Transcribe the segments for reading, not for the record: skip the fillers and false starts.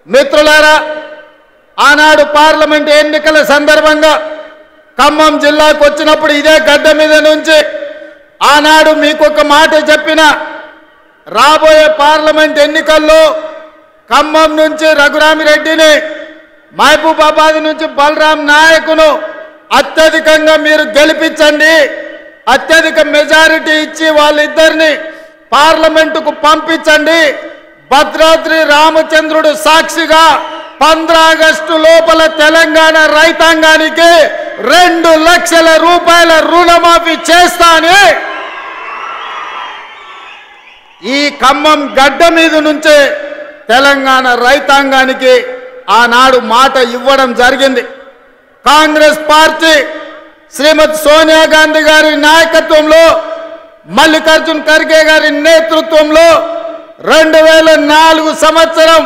మిత్రులారా, ఆనాడు పార్లమెంట్ ఎన్నికల సందర్భంగా ఖమ్మం జిల్లాకు వచ్చినప్పుడు ఇదే గడ్డ మీద నుంచి ఆనాడు మీకు ఒక మాట చెప్పిన, రాబోయే పార్లమెంట్ ఎన్నికల్లో ఖమ్మం నుంచి రఘురామిరెడ్డిని, మహబూబాబాద్ నుంచి బలరాం నాయకును అత్యధికంగా మీరు గెలిపించండి, అత్యధిక మెజారిటీ ఇచ్చి వాళ్ళిద్దరిని పార్లమెంటుకు పంపించండి, భద్రాద్రి రామచంద్రుడు సాక్షిగా 15 ఆగస్టు లోపల తెలంగాణ రైతాంగానికి 2 లక్షల రూపాయల రుణమాఫీ చేస్తాని ఈ ఖమ్మం గడ్డ మీద నుంచే తెలంగాణ రైతాంగానికి ఆనాడు మాట ఇవ్వడం జరిగింది. కాంగ్రెస్ పార్టీ శ్రీమతి సోనియా గాంధీ గారి నాయకత్వంలో, మల్లికార్జున్ ఖర్గే గారి నేతృత్వంలో 2004 సంవత్సరం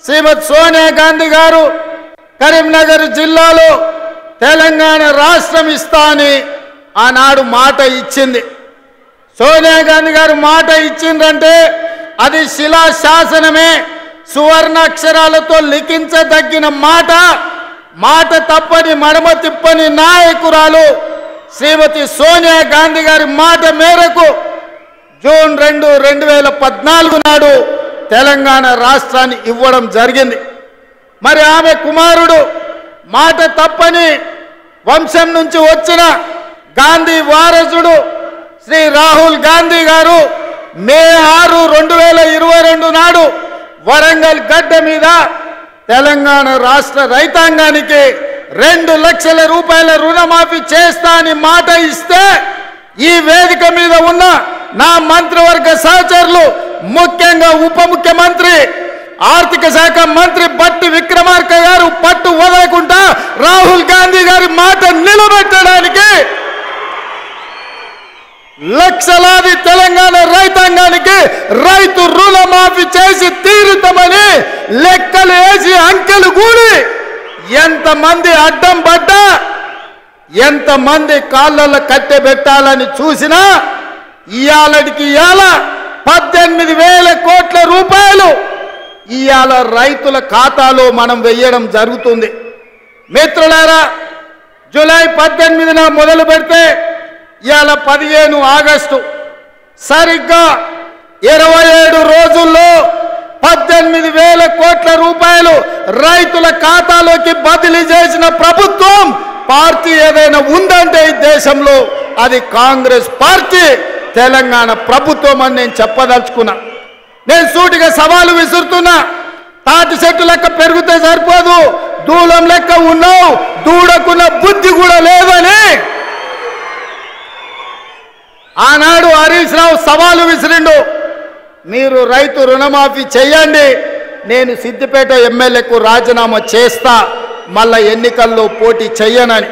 శ్రీమతి సోనియా గాంధీ గారు కరీంనగర్ జిల్లాలో తెలంగాణ రాష్ట్రం ఇస్తా అని ఆనాడు మాట ఇచ్చింది. సోనియా గాంధీ గారు మాట ఇచ్చిందంటే అది శిలా శాసనమే, సువర్ణాక్షరాలతో లిఖించదగిన మాట. మాట తప్పని మడమ తిప్పని నాయకురాలు శ్రీమతి సోనియా గాంధీ గారి మాట మేరకు జూన్ 2, 2014 నాడు తెలంగాణ రాష్ట్రాన్ని ఇవ్వడం జరిగింది. మరి ఆమె కుమారుడు మాట తప్పని వంశం నుంచి వచ్చిన గాంధీ వారసుడు శ్రీ రాహుల్ గాంధీ గారు మే 6, 2022 నాడు వరంగల్ గడ్డ మీద తెలంగాణ రాష్ట్ర రైతాంగానికి 2 లక్షల రూపాయల రుణమాఫీ చేస్తా అని మాట ఇస్తే, ఈ వేదిక మీద ఉన్న నా మంత్రివర్గ సహచరులు, ముఖ్యంగా ఉప ముఖ్యమంత్రి ఆర్థిక శాఖ మంత్రి బట్టి విక్రమార్క గారు పట్టు వదలకుండా రాహుల్ గాంధీ గారి మాట నిలబెట్టడానికి లక్షలాది తెలంగాణ రైతాంగానికి రైతు రుణమాఫీ చేసి తీరుతామని లెక్కలు వేసి అంకెలు కూడి ఎంతమంది అడ్డం పడ్డా, ఎంతమంది కాళ్ళల్లో కట్టెబెట్టాలని చూసినా ఇయాలటికి ఇయాల 18,000 కోట్ల రూపాయలు ఇయాల రైతుల ఖాతాలో మనం వెయ్యడం జరుగుతుంది. మిత్రులారా, జూలై 18న మొదలు పెడితే ఇయాల 15 ఆగస్టు, సరిగ్గా 27 రోజుల్లో 18,000 కోట్ల రూపాయలు రైతుల ఖాతాలోకి బదిలీ చేసిన ప్రభుత్వం పార్టీ ఏదైనా ఉందంటే ఈ దేశంలో అది కాంగ్రెస్ పార్టీ, తెలంగాణ ప్రభుత్వం అని నేను చెప్పదలుచుకున్నా. నేను సూటిగా సవాలు విసురుతున్నా. తాటి చెట్టు లెక్క పెరిగితే సరిపోదు, దూలం లెక్క ఉన్నావు, దూడకున్న బుద్ధి కూడా లేదని ఆనాడు హరీష్ రావు సవాలు విసిరిండు. మీరు రైతు రుణమాఫీ చేయండి, నేను సిద్దిపేట ఎమ్మెల్యేకు రాజీనామా చేస్తా, మళ్ళా ఎన్నికల్లో పోటీ చెయ్యనని.